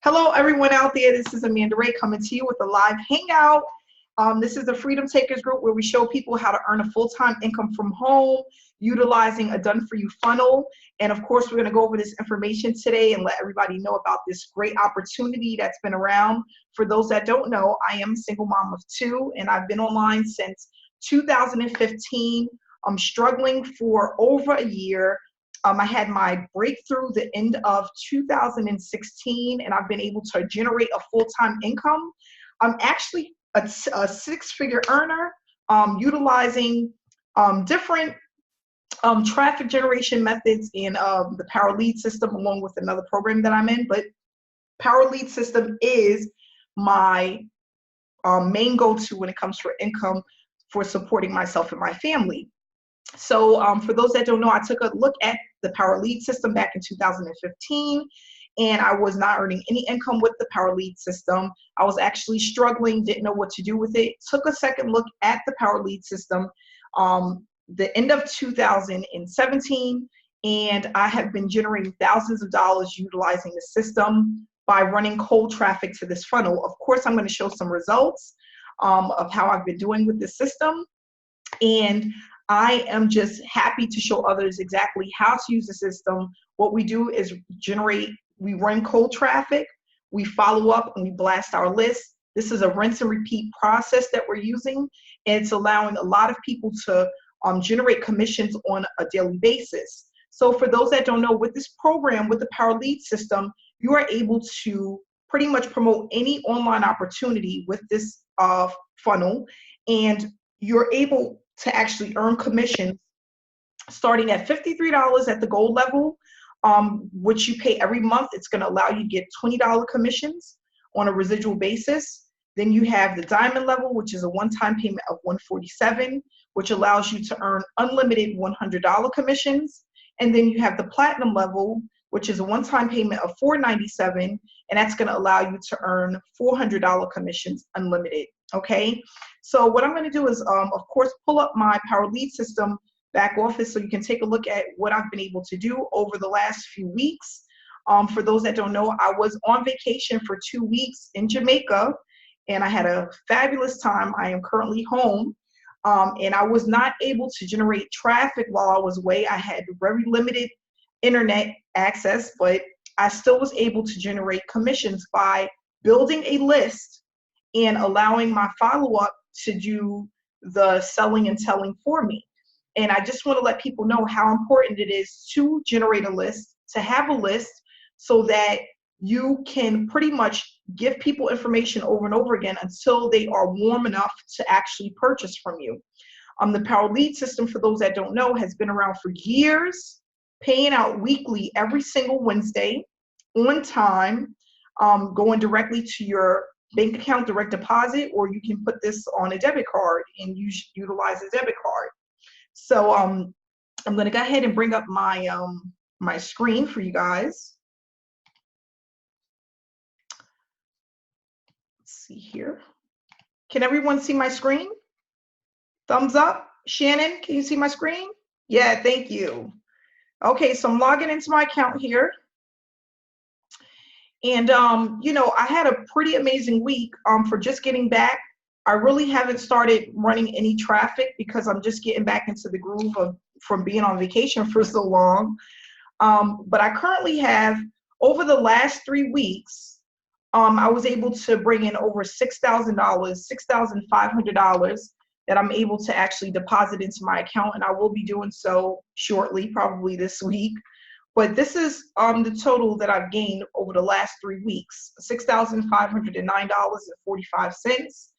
Hello, everyone out there. This is Amanda Ray coming to you with a live hangout. This is the Freedom Takers group where we show people how to earn a full-time income from home utilizing a done-for-you funnel. And of course, we're going to go over this information today and let everybody know about this great opportunity that's been around. For those that don't know, I am a single mom of two, and I've been online since 2015. I'm struggling for over a year. I had my breakthrough the end of 2016, and I've been able to generate a full-time income. I'm actually a six-figure earner utilizing different traffic generation methods in the Power Lead system, along with another program that I'm in. But Power Lead system is my main go-to when it comes for income for supporting myself and my family. So for those that don't know, I took a look at the Power Lead system back in 2015, and I was not earning any income with the Power Lead system. I was actually struggling, didn't know what to do with it. Took a second look at the Power Lead system the end of 2017, and I have been generating thousands of dollars utilizing the system by running cold traffic to this funnel. Of course, I'm going to show some results of how I've been doing with this system, and I am just happy to show others exactly how to use the system. What we do is we run cold traffic, we follow up, and we blast our list. This is a rinse and repeat process that we're using, and it's allowing a lot of people to generate commissions on a daily basis. So for those that don't know, with this program, with the Power Lead system, you are able to pretty much promote any online opportunity with this funnel, and you're able to actually earn commissions starting at $53 at the gold level, which you pay every month. It's going to allow you to get $20 commissions on a residual basis. Then you have the diamond level, which is a one-time payment of $147, which allows you to earn unlimited $100 commissions. And then you have the platinum level, which is a one-time payment of $497, and that's going to allow you to earn $400 commissions unlimited. Okay, so what I'm going to do is, of course, pull up my Power Lead system back office so you can take a look at what I've been able to do over the last few weeks. For those that don't know, I was on vacation for 2 weeks in Jamaica, and I had a fabulous time. I am currently home, and I was not able to generate traffic while I was away. I had very limited internet access, but I still was able to generate commissions by building a list and allowing my follow-up to do the selling and telling for me. And I just want to let people know how important it is to generate a list, to have a list, so that you can pretty much give people information over and over again until they are warm enough to actually purchase from you. The Power Lead system, for those that don't know, has been around for years, paying out weekly every single Wednesday on time, going directly to your bank account direct deposit, or you can put this on a debit card and utilize a debit card. So I'm going to go ahead and bring up my my screen for you guys. Let's see here. Can everyone see my screen? Thumbs up. Shannon, can you see my screen? Yeah, thank you. Okay, so I'm logging into my account here. And, you know, I had a pretty amazing week for just getting back. I really haven't started running any traffic because I'm just getting back into the groove from being on vacation for so long. But I currently have, over the last 3 weeks, I was able to bring in over $6,000, $6,500 that I'm able to actually deposit into my account. And I will be doing so shortly, probably this week. But this is the total that I've gained over the last 3 weeks, $6,509.45.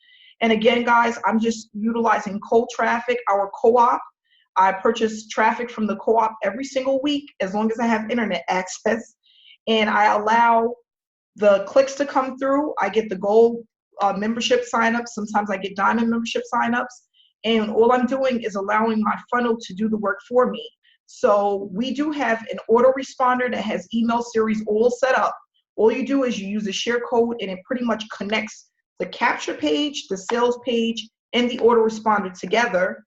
And again, guys, I'm just utilizing cold traffic, our co-op. I purchase traffic from the co-op every single week as long as I have internet access. And I allow the clicks to come through. I get the gold membership signups. Sometimes I get diamond membership signups. And all I'm doing is allowing my funnel to do the work for me. So we do have an autoresponder that has email series all set up. All you do is you use a share code, and it pretty much connects the capture page, the sales page, and the autoresponder together.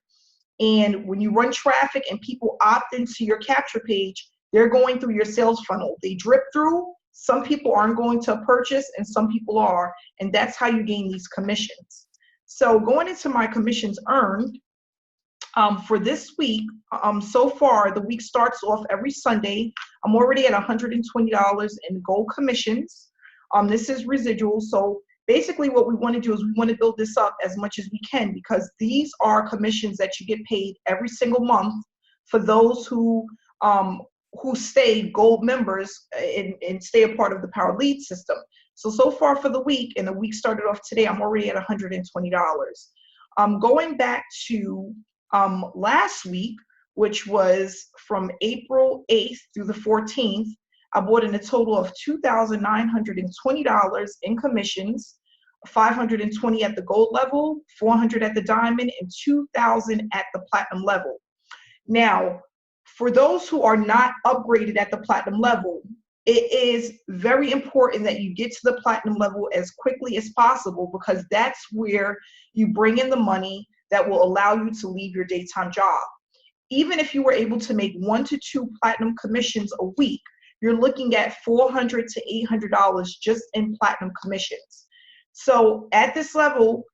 And when you run traffic and people opt into your capture page, they're going through your sales funnel. They drip through, Some people aren't going to purchase and some people are, and that's how you gain these commissions. So going into my commissions earned, for this week, so far, the week starts off every Sunday. I'm already at $120 in gold commissions. This is residual. So basically what we want to do is we want to build this up as much as we can, because these are commissions that you get paid every single month for those who stay gold members and stay a part of the Power Lead system. So far for the week, and the week started off today, I'm already at $120. Going back to last week, which was from April 8th through the 14th, I bought in a total of $2,920 in commissions, $520 at the gold level, $400 at the diamond, and $2,000 at the platinum level. Now, for those who are not upgraded at the platinum level, it is very important that you get to the platinum level as quickly as possible, because that's where you bring in the money that will allow you to leave your daytime job. Even if you were able to make 1 to 2 platinum commissions a week, you're looking at $400 to $800 just in platinum commissions. So at this level,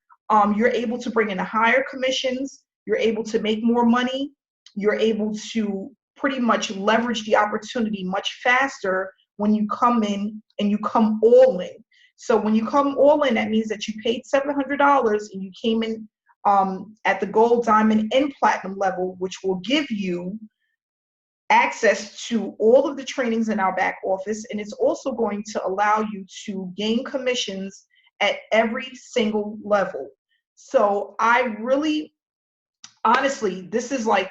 you're able to bring in higher commissions, you're able to make more money, you're able to pretty much leverage the opportunity much faster when you come in and you come all in. So when you come all in, that means that you paid $700 and you came in at the gold, diamond, and platinum level, which will give you access to all of the trainings in our back office, and it's also going to allow you to gain commissions at every single level. So I really, honestly, this is like,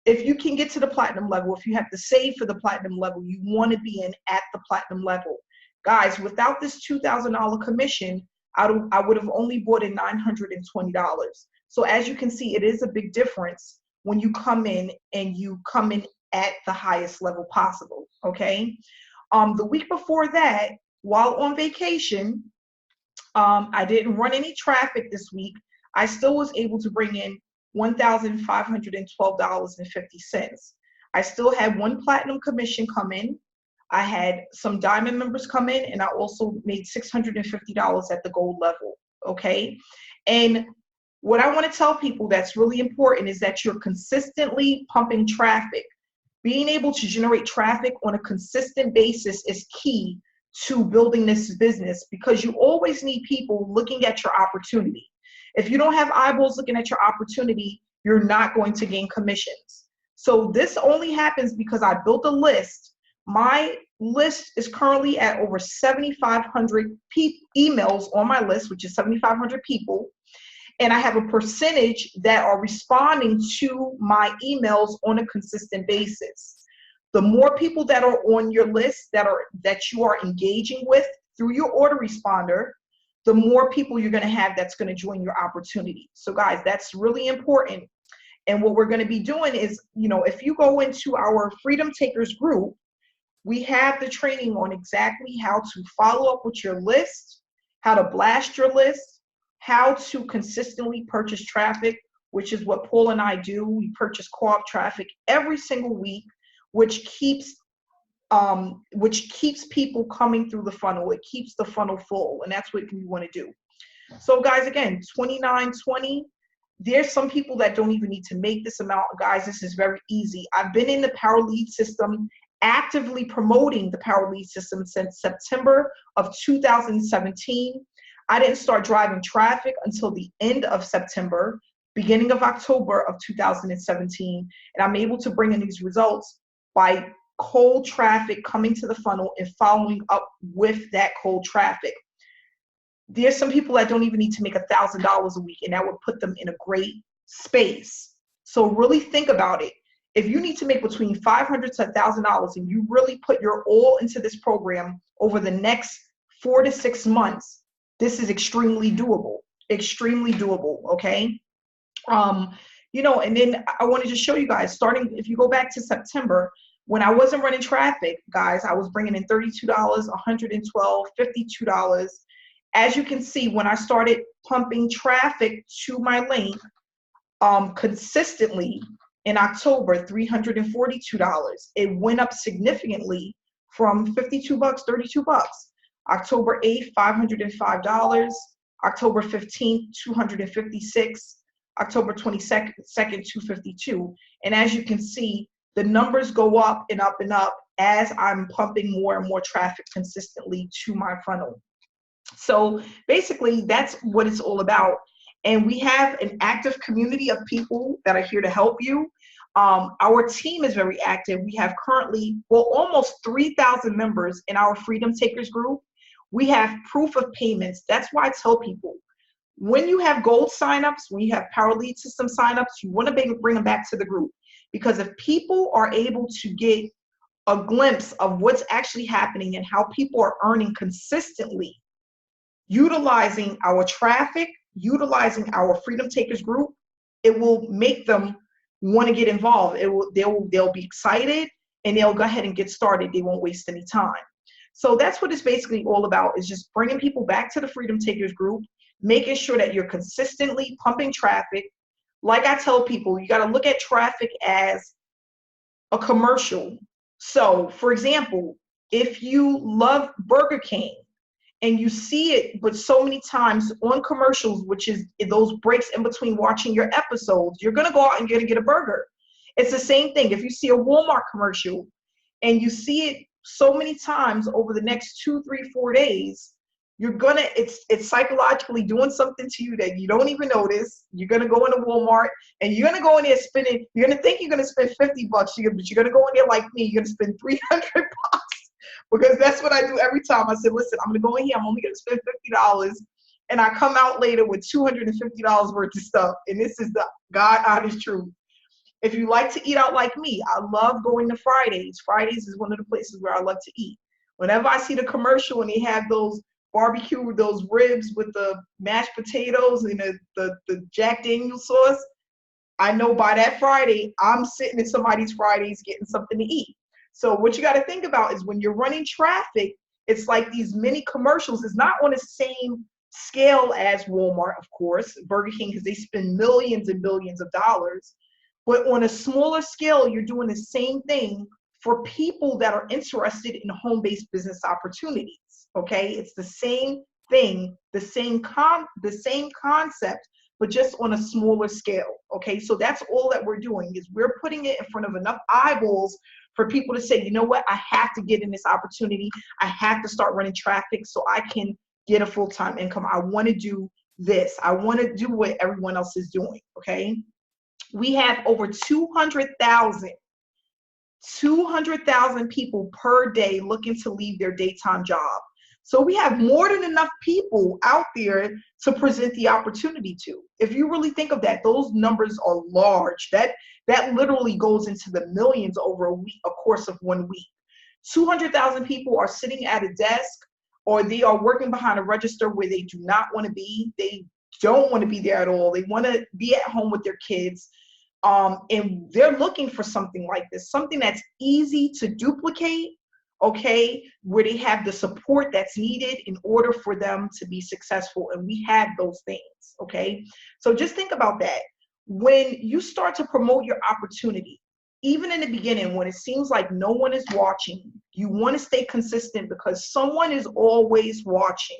if you can get to the platinum level, if you have to save for the platinum level, you want to be in at the platinum level. Guys, without this $2,000 commission, I would have only bought in $920. So as you can see, it is a big difference when you come in and you come in at the highest level possible, okay? The week before that, while on vacation, I didn't run any traffic this week. I still was able to bring in $1,512.50. I still had 1 platinum commission come in. I had some diamond members come in, and I also made $650 at the gold level, okay? And what I want to tell people that's really important is that you're consistently pumping traffic. Being able to generate traffic on a consistent basis is key to building this business, because you always need people looking at your opportunity. If you don't have eyeballs looking at your opportunity, you're not going to gain commissions. So this only happens because I built a list. My list is currently at over 7,500 emails on my list, which is 7,500 people. And I have a percentage that are responding to my emails on a consistent basis. The more people that are on your list that you are engaging with through your order responder, the more people you're going to have that's going to join your opportunity. So guys, that's really important. And what we're going to be doing is, if you go into our Freedom Takers group, we have the training on exactly how to follow up with your list, how to blast your list, how to consistently purchase traffic, which is what Paul and I do. We purchase co-op traffic every single week, which keeps people coming through the funnel. It keeps the funnel full, and that's what we want to do. So guys, again, $29.20. There's some people that don't even need to make this amount. Guys, this is very easy. I've been in the Power Lead system, actively promoting the Power Lead system since September of 2017. I didn't start driving traffic until the end of September, beginning of October of 2017. And I'm able to bring in these results by cold traffic coming to the funnel and following up with that cold traffic. There's some people that don't even need to make $1,000 a week, and that would put them in a great space. So really think about it. If you need to make between $500 to $1,000 and you really put your all into this program over the next 4 to 6 months, this is extremely doable, okay? And then I wanted to show you guys, starting, if you go back to September, when I wasn't running traffic, guys, I was bringing in $32, $112, $52. As you can see, when I started pumping traffic to my link consistently in October, $342. It went up significantly from 52 bucks, 32 bucks. October 8th, $505. October 15th, 256. October 22nd, 252. And as you can see, the numbers go up and up and up as I'm pumping more and more traffic consistently to my funnel. So basically, that's what it's all about. And we have an active community of people that are here to help you. Our team is very active. We have currently, well, almost 3,000 members in our Freedom Takers group. We have proof of payments. That's why I tell people, when you have gold signups, when you have Power Lead System signups, you want to bring them back to the group. Because if people are able to get a glimpse of what's actually happening and how people are earning consistently, utilizing our traffic, utilizing our Freedom Takers group, it will make them want to get involved. They'll be excited and they'll go ahead and get started. They won't waste any time. So that's what it's basically all about, is just bringing people back to the Freedom Takers group, making sure that you're consistently pumping traffic. Like I tell people, you got to look at traffic as a commercial. So for example, if you love Burger King and you see it, but so many times on commercials, which is those breaks in between watching your episodes, you're going to go out and you're going to get a burger. It's the same thing. If you see a Walmart commercial and you see it so many times over the next 2, 3, 4 days, it's psychologically doing something to you that you don't even notice. You're gonna go into Walmart and you're gonna go in there spending, you're gonna think you're gonna spend 50 bucks, but you're gonna go in there like me, you're gonna spend 300 bucks. Because that's what I do every time. I said, listen, I'm gonna go in here, I'm only gonna spend $50, and I come out later with $250 worth of stuff. And this is the God honest truth. If you like to eat out like me, I love going to Fridays. Fridays is one of the places where I love to eat. Whenever I see the commercial and they have those barbecue, those ribs with the mashed potatoes and the Jack Daniel's sauce, I know by that Friday, I'm sitting in somebody's Fridays getting something to eat. So what you got to think about is when you're running traffic, it's like these mini commercials. It's not on the same scale as Walmart, of course, Burger King, because they spend millions and billions of dollars. But on a smaller scale, you're doing the same thing for people that are interested in home-based business opportunities. Okay, it's the same thing, the same concept, but just on a smaller scale. Okay, so that's all that we're doing, is we're putting it in front of enough eyeballs for people to say, you know what, I have to get in this opportunity. I have to start running traffic so I can get a full-time income. I want to do this. I want to do what everyone else is doing. Okay, we have over 200,000 people per day looking to leave their daytime job. So we have more than enough people out there to present the opportunity to. If you really think of that, those numbers are large. That literally goes into the millions over a course of 1 week. 200,000 people are sitting at a desk, or they are working behind a register where they do not want to be. They don't want to be there at all. They want to be at home with their kids. And they're looking for something like this, something that's easy to duplicate, okay, where they have the support that's needed in order for them to be successful. And we have those things, okay? So just think about that. When you start to promote your opportunity, even in the beginning, when it seems like no one is watching, you want to stay consistent because someone is always watching.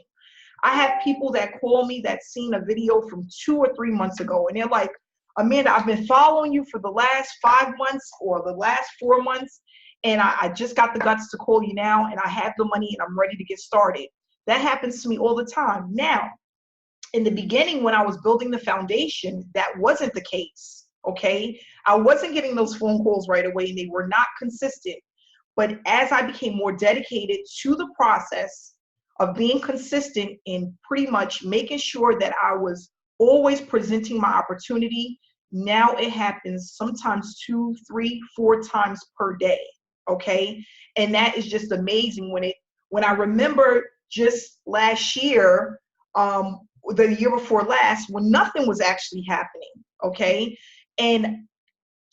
I have people that call me that's seen a video from 2 or 3 months ago, and they're like, Amanda, I've been following you for the last 5 months or the last 4 months, and I just got the guts to call you now, and I have the money and I'm ready to get started. That happens to me all the time. Now, in the beginning, when I was building the foundation, that wasn't the case, okay? I wasn't getting those phone calls right away, and they were not consistent. But as I became more dedicated to the process of being consistent in pretty much making sure that I was always presenting my opportunity, now it happens sometimes 2, 3, 4 times per day, okay? And that is just amazing. When I remember just last year, the year before last, when nothing was actually happening, okay? And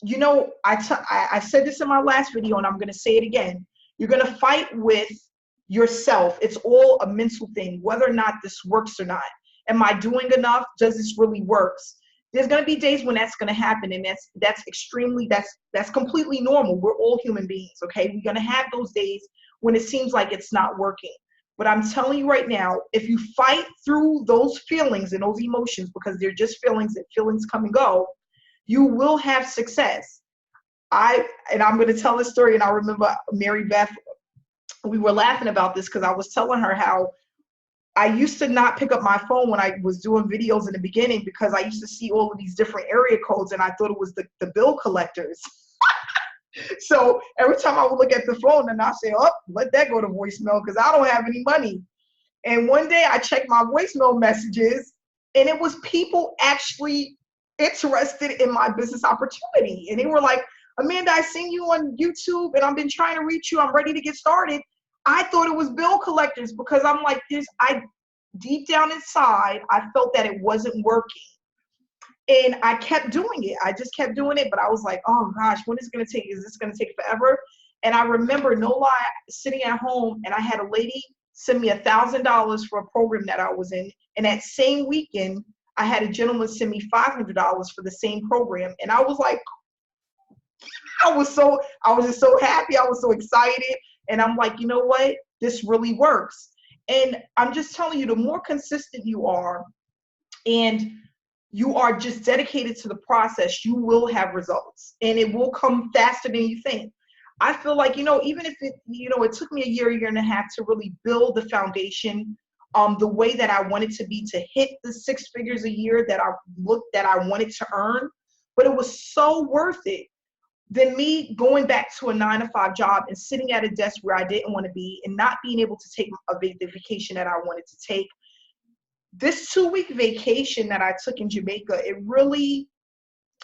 you know, I said this in my last video, and I'm gonna say it again. You're gonna fight with yourself. It's all a mental thing, whether or not this works or not. Am I doing enough? Does this really work? There's going to be days when that's going to happen, and that's completely normal. We're all human beings, okay? We're going to have those days when it seems like it's not working. But I'm telling you right now, if you fight through those feelings and those emotions, because they're just feelings and feelings come and go, you will have success. I'm going to tell this story, and I remember Mary Beth, we were laughing about this because I was telling her how I used to not pick up my phone when I was doing videos in the beginning because I used to see all of these different area codes and I thought it was the bill collectors. So every time I would look at the phone and I say, oh, let that go to voicemail because I don't have any money. And one day I checked my voicemail messages and it was people actually interested in my business opportunity. And they were like, Amanda, I seen you on YouTube and I've been trying to reach you. I'm ready to get started. I thought it was bill collectors because I'm like this. Deep down inside, I felt that it wasn't working. And I kept doing it. I just kept doing it. But I was like, oh gosh, when is it going to take? Is this going to take forever? And I remember, no lie, sitting at home and I had a lady send me $1,000 for a program that I was in. And that same weekend, I had a gentleman send me $500 for the same program. And I was like, I was just so happy. I was so excited. And I'm like, you know what? This really works. And I'm just telling you, the more consistent you are and you are just dedicated to the process, you will have results and it will come faster than you think. I feel like, even if it took me a year and a half to really build the foundation the way that I wanted to be, to hit the 6 figures a year that I wanted to earn, but it was so worth it than me going back to a 9-to-5 job and sitting at a desk where I didn't want to be and not being able to take the vacation that I wanted to take. This 2-week vacation that I took in Jamaica, it really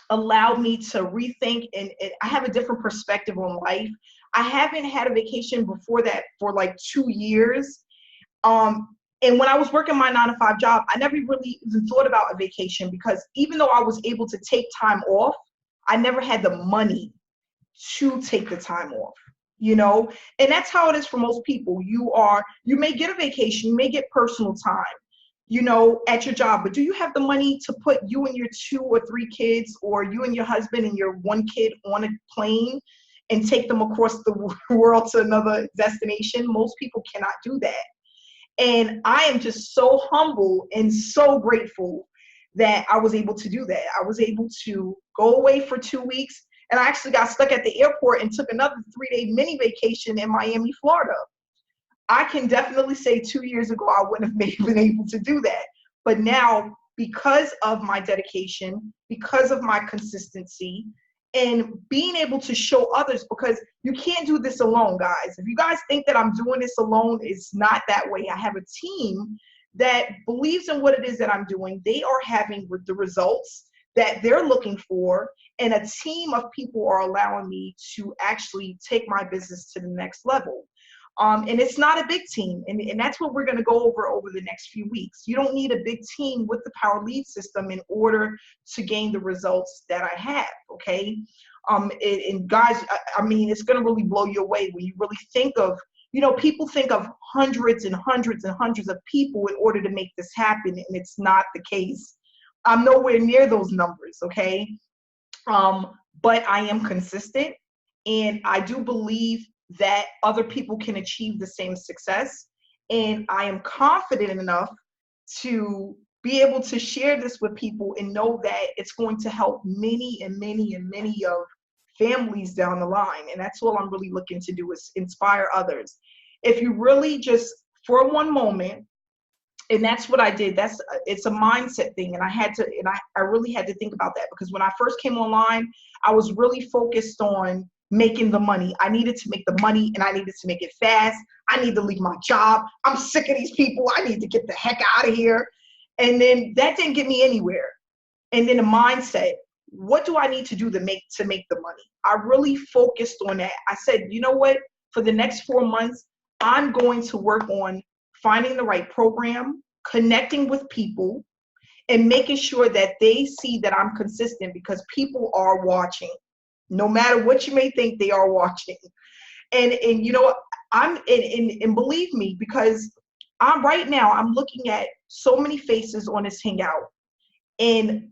allowed me to rethink and I have a different perspective on life. I haven't had a vacation before that for like 2 years. And when I was working my 9-to-5 job, I never really even thought about a vacation because even though I was able to take time off, I never had the money to take the time off, and that's how it is for most people. You may get a vacation, you may get personal time, at your job, but do you have the money to put you and your 2 or 3 kids or you and your husband and your 1 kid on a plane and take them across the world to another destination? Most people cannot do that. And I am just so humble and so grateful that I was able to do that. I was able to go away for 2 weeks, and I actually got stuck at the airport and took another 3-day mini vacation in Miami, Florida. I can definitely say 2 years ago, I wouldn't have been able to do that. But now, because of my dedication, because of my consistency, and being able to show others, because you can't do this alone, guys. If you guys think that I'm doing this alone, it's not that way. I have a team that believes in what it is that I'm doing. They are having the results that they're looking for, and a team of people are allowing me to actually take my business to the next level. And it's not a big team, and that's what we're going to go over the next few weeks. You don't need a big team with the Power Lead system in order to gain the results that I have, okay? And guys, I mean, it's going to really blow you away when you really think of, people think of hundreds and hundreds and hundreds of people in order to make this happen, and it's not the case. I'm nowhere near those numbers, okay? But I am consistent, and I do believe that other people can achieve the same success. And I am confident enough to be able to share this with people and know that it's going to help many and many and many of families down the line. And that's all I'm really looking to do, is inspire others. If you really just, for one moment, and that's what I did. It's a mindset thing. And I really had to think about that, because when I first came online, I was really focused on making the money. I needed to make the money, and I needed to make it fast. I need to leave my job. I'm sick of these people. I need to get the heck out of here. And then that didn't get me anywhere. And then the mindset, what do I need to do to make the money? I really focused on that. I said, you know what? For the next 4 months, I'm going to work on finding the right program, connecting with people, and making sure that they see that I'm consistent, because people are watching. No matter what you may think, they are watching. And and believe me, because I'm looking at so many faces on this Hangout, In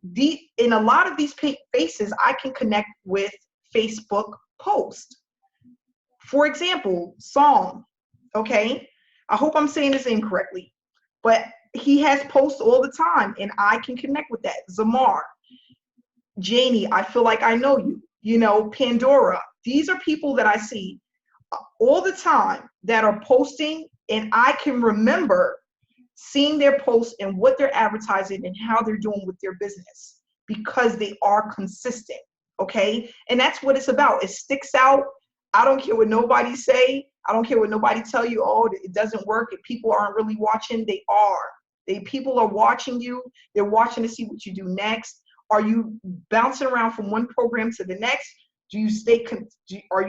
a lot of these faces, I can connect with Facebook posts. For example, Song, okay? I hope I'm saying this incorrectly, but he has posts all the time and I can connect with that. Zamar, Janie, I feel like I know you. You know, Pandora. These are people that I see all the time that are posting, and I can remember seeing their posts and what they're advertising and how they're doing with their business because they are consistent. Okay. And that's what it's about. It sticks out. I don't care what nobody say. I don't care what nobody tell you. Oh, it doesn't work. If people aren't really watching, they are. People are watching you. They're watching to see what you do next. Are you bouncing around from one program to the next? Are you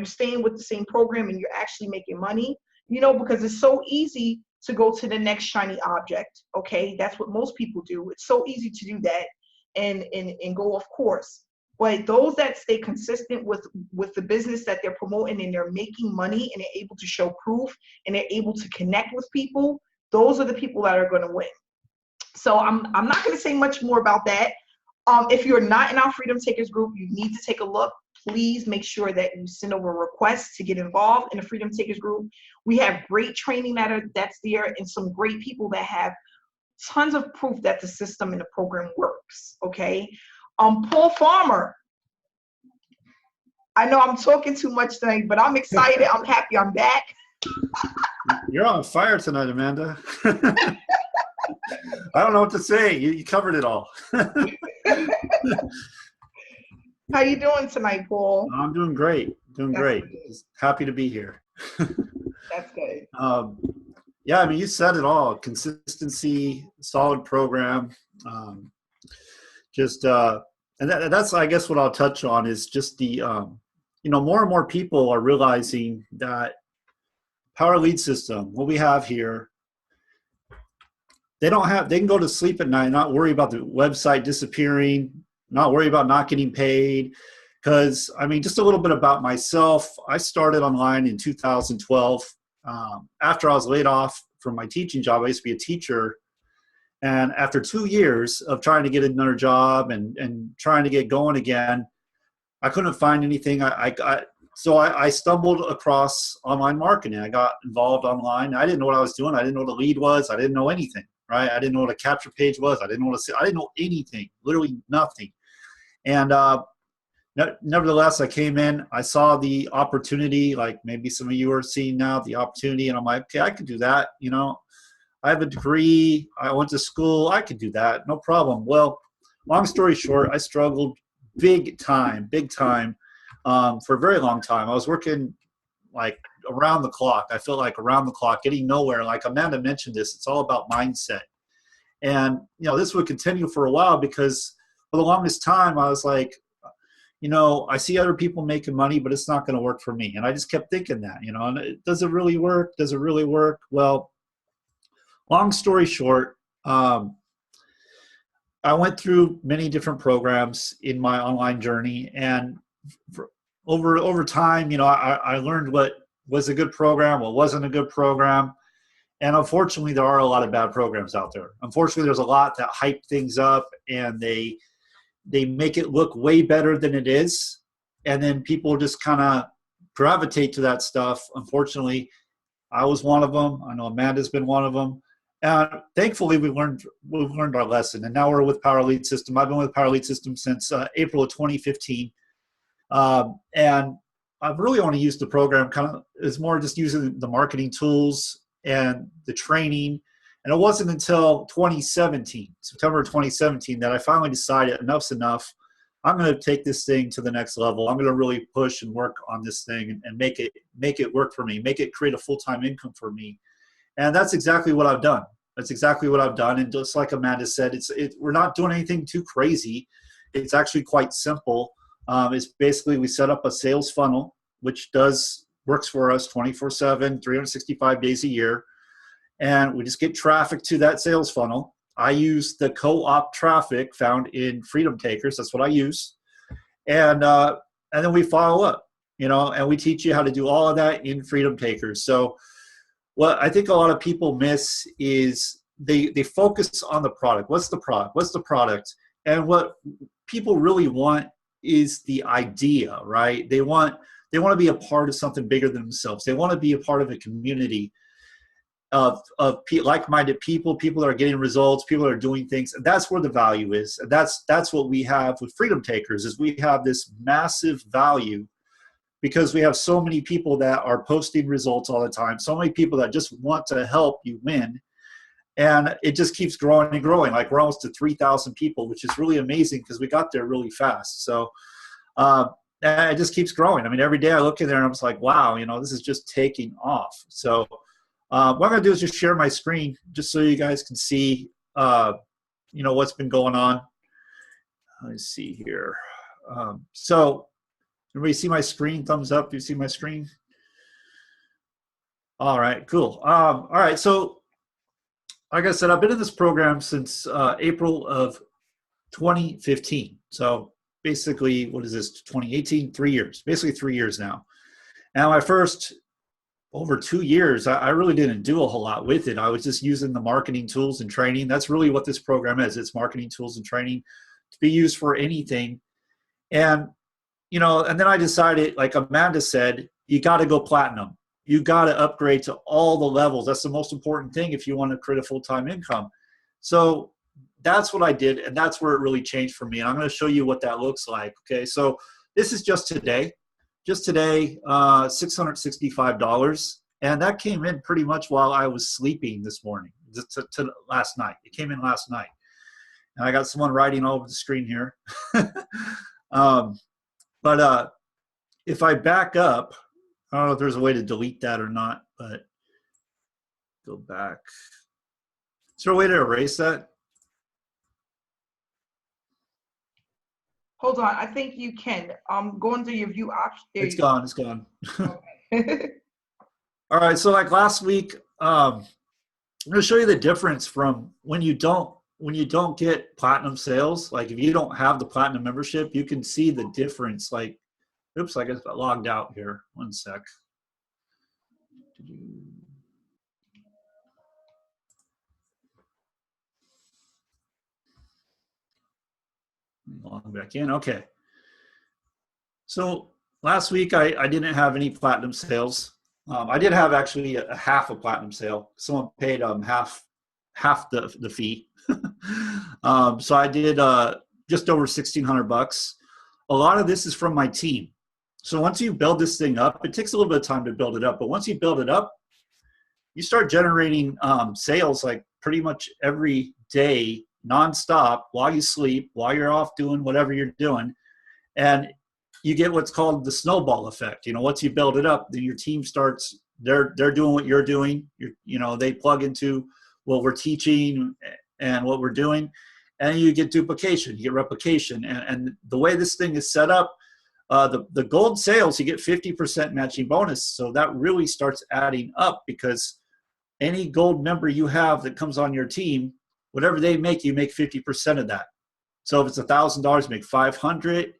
staying with the same program and you're actually making money? You know, because it's so easy to go to the next shiny object. Okay, that's what most people do. It's so easy to do that and go off course. But those that stay consistent with the business that they're promoting and they're making money and they're able to show proof and they're able to connect with people, those are the people that are going to win. So I'm not going to say much more about that. If you're not in our Freedom Takers group, you need to take a look. Please make sure that you send over requests to get involved in the Freedom Takers group. We have great training that's there and some great people that have tons of proof that the system and the program works. Okay. Paul Farmer. I know I'm talking too much tonight, but I'm excited. I'm happy I'm back. You're on fire tonight, Amanda. I don't know what to say. You covered it all. How you doing tonight, Paul? I'm doing great. Just happy to be here. That's good. Yeah, I mean, you said it all. Consistency, solid program. And that's, I guess, what I'll touch on is just the, more and more people are realizing that Power Lead System, what we have here, they can go to sleep at night, not worry about the website disappearing, not worry about not getting paid. Because, I mean, just a little bit about myself. I started online in 2012. After I was laid off from my teaching job, I used to be a teacher. And after 2 years of trying to get another job and trying to get going again, I couldn't find anything. So I stumbled across online marketing. I got involved online. I didn't know what I was doing. I didn't know what a lead was. I didn't know anything, right? I didn't know what a capture page was. I didn't know anything, literally nothing. And nevertheless, I came in, I saw the opportunity, like maybe some of you are seeing now, the opportunity, and I'm like, okay, I can do that. I have a degree, I went to school, I could do that, no problem. Well, long story short, I struggled big time, for a very long time. I was working like around the clock. I feel like around the clock, getting nowhere. Like Amanda mentioned this, it's all about mindset. And, this would continue for a while because for the longest time, I was like, I see other people making money, but it's not going to work for me. And I just kept thinking that, and does it really work? Does it really work? Well, long story short, I went through many different programs in my online journey, and over time, I learned what was a good program, what wasn't a good program. And unfortunately, there are a lot of bad programs out there. Unfortunately, there's a lot that hype things up and they make it look way better than it is. And then people just kind of gravitate to that stuff. Unfortunately, I was one of them. I know Amanda's been one of them. And thankfully, we've learned our lesson. And now we're with Power Lead System. I've been with Power Lead System since April of 2015. And I've really only used the program it's more just using the marketing tools and the training. And it wasn't until September 2017, that I finally decided enough's enough. I'm going to take this thing to the next level. I'm going to really push and work on this thing and make it work for me, make it create a full-time income for me. And that's exactly what I've done. And just like Amanda said, we're not doing anything too crazy. It's actually quite simple. It's basically we set up a sales funnel, which works for us 24/7, 365 days a year. And we just get traffic to that sales funnel. I use the co-op traffic found in Freedom Takers. That's what I use. And then we follow up, and we teach you how to do all of that in Freedom Takers. So what I think a lot of people miss is they focus on the product. What's the product? And what people really want is the idea, right? They want to be a part of something bigger than themselves. They want to be a part of a community of like-minded people that are getting results, people that are doing things. And that's where the value is. And that's what we have with Freedom Takers, is we have this massive value because we have so many people that are posting results all the time, so many people that just want to help you win. And it just keeps growing and growing. Like we're almost to 3,000 people, which is really amazing because we got there really fast. So and it just keeps growing. I mean, every day I look in there and I'm just like, wow, this is just taking off. So what I'm going to do is just share my screen just so you guys can see, what's been going on. Let's see here. So everybody see my screen? Thumbs up. Do you see my screen? All right, cool. All right, so like I said, I've been in this program since April of 2015. So basically, what is this, 2018? 3 years, basically 3 years now. And my first over 2 years, I really didn't do a whole lot with it. I was just using the marketing tools and training. That's really what this program is. It's marketing tools and training to be used for anything. And, and then I decided, like Amanda said, you got to go platinum. You got to upgrade to all the levels. That's the most important thing if you want to create a full-time income. So that's what I did, and that's where it really changed for me. And I'm going to show you what that looks like. Okay, so this is just today. Just today, $665. And that came in pretty much while I was sleeping this morning, to last night. It came in last night. And I got someone writing all over the screen here. But if I back up, I don't know if there's a way to delete that or not, but go back. Is there a way to erase that? Hold on, I think you can. Go into your view option. It's gone. It's gone. Okay. All right. So like last week, I'm going to show you the difference from when you don't get platinum sales. Like if you don't have the platinum membership, you can see the difference. Like, oops, I got logged out here. One sec. Log back in. Okay. So last week I didn't have any platinum sales. I did have actually a half a platinum sale. Someone paid half the fee. So I did just over $1,600. A lot of this is from my team. So once you build this thing up, it takes a little bit of time to build it up. But once you build it up, you start generating sales like pretty much every day, nonstop, while you sleep, while you're off doing whatever you're doing. And you get what's called the snowball effect. Once you build it up, then your team starts, they're doing what you're doing. They plug into what we're teaching and what we're doing. And you get duplication, you get replication. And the way this thing is set up, the gold sales, you get 50% matching bonus. So that really starts adding up because any gold member you have that comes on your team, whatever they make, you make 50% of that. So if it's $1,000, you make 500.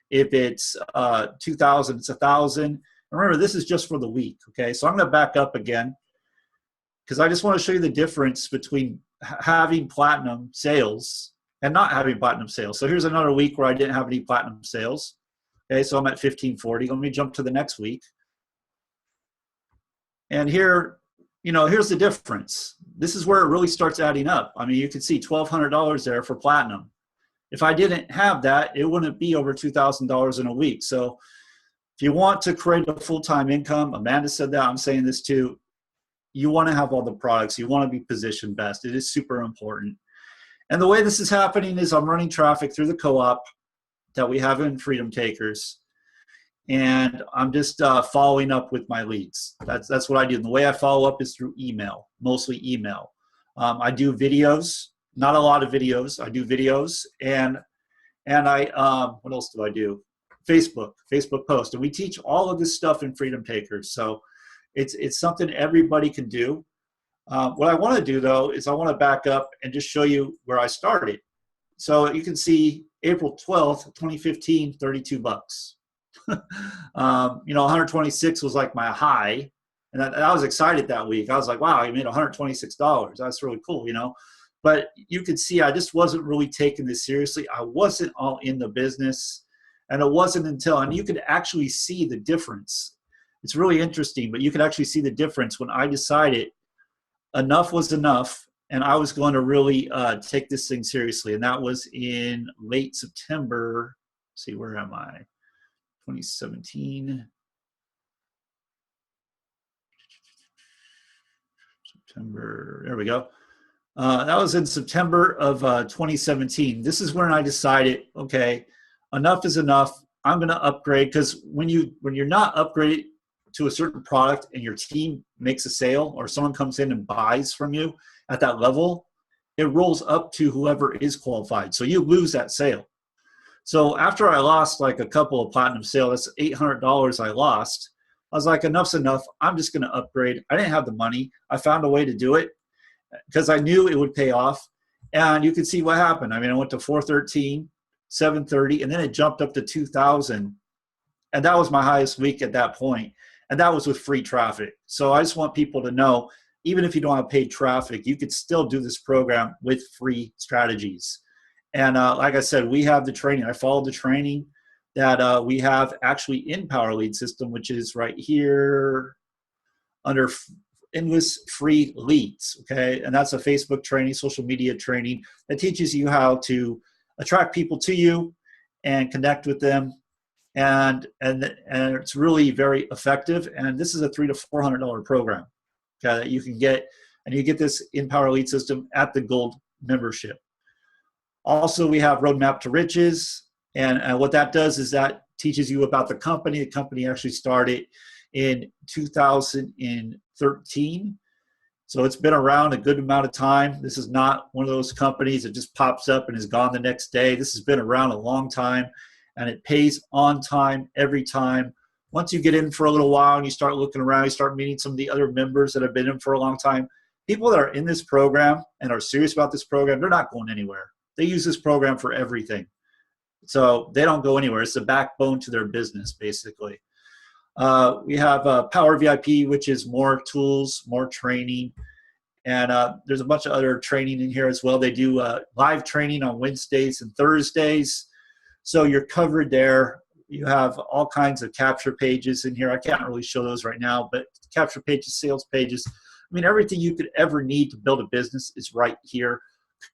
If it's 2,000, it's 1,000. Remember, this is just for the week. Okay, so I'm going to back up again because I just want to show you the difference between having platinum sales and not having platinum sales. So here's another week where I didn't have any platinum sales. Okay, so I'm at 1,540. Let me jump to the next week. And here, here's the difference. This is where it really starts adding up. I mean, you can see $1,200 there for platinum. If I didn't have that, it wouldn't be over $2,000 in a week. So if you want to create a full-time income, Amanda said that, I'm saying this too, you want to have all the products. You want to be positioned best. It is super important. And the way this is happening is I'm running traffic through the co-op that we have in Freedom Takers. And I'm just following up with my leads. That's what I do. And the way I follow up is through email, mostly email. I do videos, not a lot of videos. I do videos, and I what else do I do? Facebook post, and we teach all of this stuff in Freedom Takers. So it's something everybody can do. What I want to do though is I want to back up and just show you where I started. So you can see April 12th, 2015, $32. 126 was like my high, and I was excited that week. I was like, wow, I made $126. That's really cool, But you could see I just wasn't really taking this seriously. I wasn't all in the business. And it wasn't until, and you could actually see the difference. It's really interesting, but you could actually see the difference when I decided enough was enough and I was going to really take this thing seriously. And that was in late September. Let's see, where am I? 2017. September, there we go. That was in September of 2017. This is when I decided, okay, enough is enough. I'm going to upgrade, because when you're not upgraded to a certain product and your team makes a sale or someone comes in and buys from you at that level, it rolls up to whoever is qualified. So you lose that sale. So after I lost like a couple of platinum sales, that's $800 I lost. I was like, enough's enough. I'm just going to upgrade. I didn't have the money. I found a way to do it because I knew it would pay off. And you could see what happened. I mean, I went to 413, 730, and then it jumped up to 2,000. And that was my highest week at that point. And that was with free traffic. So I just want people to know, even if you don't have paid traffic, you could still do this program with free strategies. And like I said, we have the training. I followed the training that we have actually in Power Lead System, which is right here under endless free leads. Okay. And that's a Facebook training, social media training that teaches you how to attract people to you and connect with them. And it's really very effective. And this is a $300 to $400 program, okay, that you can get, and you get this in Power Lead System at the Gold membership. Also, we have Roadmap to Riches, and what that does is that teaches you about the company. The company actually started in 2013, so it's been around a good amount of time. This is not one of those companies that just pops up and is gone the next day. This has been around a long time. And it pays on time every time. Once you get in for a little while and you start looking around, you start meeting some of the other members that have been in for a long time. People that are in this program and are serious about this program, they're not going anywhere. They use this program for everything. So they don't go anywhere. It's the backbone to their business, basically. We have Power VIP, which is more tools, more training. And there's a bunch of other training in here as well. They do live training on Wednesdays and Thursdays. So you're covered there. You have all kinds of capture pages in here. I can't really show those right now, but capture pages, sales pages. I mean, everything you could ever need to build a business is right here.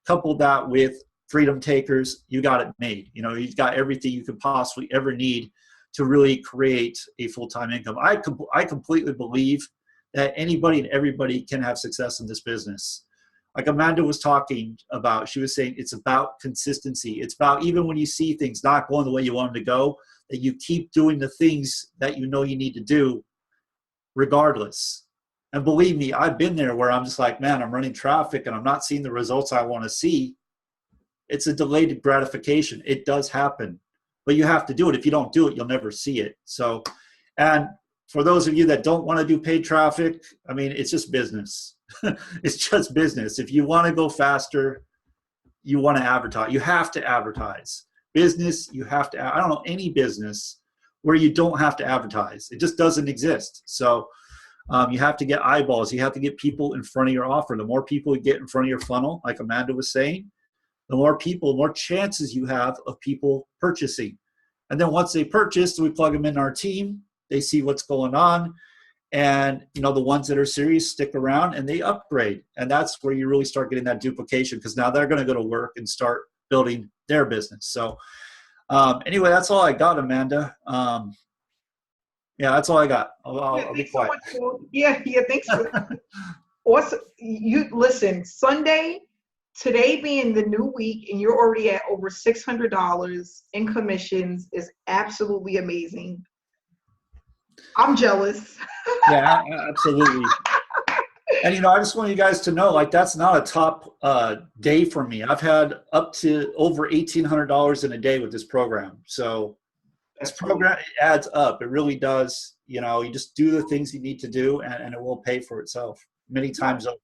Couple that with Freedom Takers, you got it made. You know, you've got everything you could possibly ever need to really create a full-time income. I completely believe that anybody and everybody can have success in this business. Like Amanda was talking about, she was saying it's about consistency. It's about even when you see things not going the way you want them to go, that you keep doing the things that you know you need to do regardless. And believe me, I've been there where I'm just like, man, I'm running traffic and I'm not seeing the results I want to see. It's a delayed gratification. It does happen, but you have to do it. If you don't do it, you'll never see it. So, and for those of you that don't want to do paid traffic, I mean, it's just business. It's just business. If you want to go faster, you want to advertise. You have to advertise. Business, you have to. I don't know any business where you don't have to advertise. It just doesn't exist. So you have to get eyeballs. You have to get people in front of your offer. The more people you get in front of your funnel, like Amanda was saying, the more people, more chances you have of people purchasing. And then once they purchase, we plug them in our team. They see what's going on. And, you know, the ones that are serious stick around and they upgrade. And that's where you really start getting that duplication, because now they're going to go to work and start building their business. So anyway, that's all I got, Amanda. Yeah, that's all I got. I'll be quiet. So much, yeah, thanks for awesome. You listen, Sunday, today being the new week, and you're already at over $600 in commissions is absolutely amazing. I'm jealous. Yeah, absolutely. And, you know, I just want you guys to know, like, that's not a top day for me. I've had up to over $1,800 in a day with this program. So this program adds up. It really does. You know, you just do the things you need to do, and it will pay for itself many times over.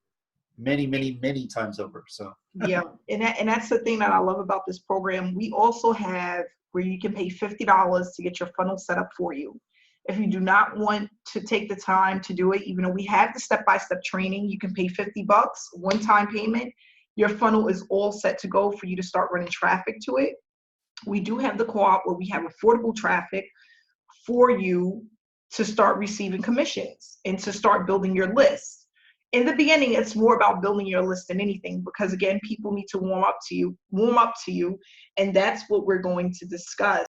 Many times over. So yeah, and that's the thing that I love about this program. We also have where you can pay $50 to get your funnel set up for you. If you do not want to take the time to do it, even though we have the step-by-step training, you can pay $50, one-time payment. your funnel is all set to go for you to start running traffic to it. We do have the co-op where we have affordable traffic for you to start receiving commissions and to start building your list. In the beginning, it's more about building your list than anything, because again, people need to warm up to you, and that's what we're going to discuss.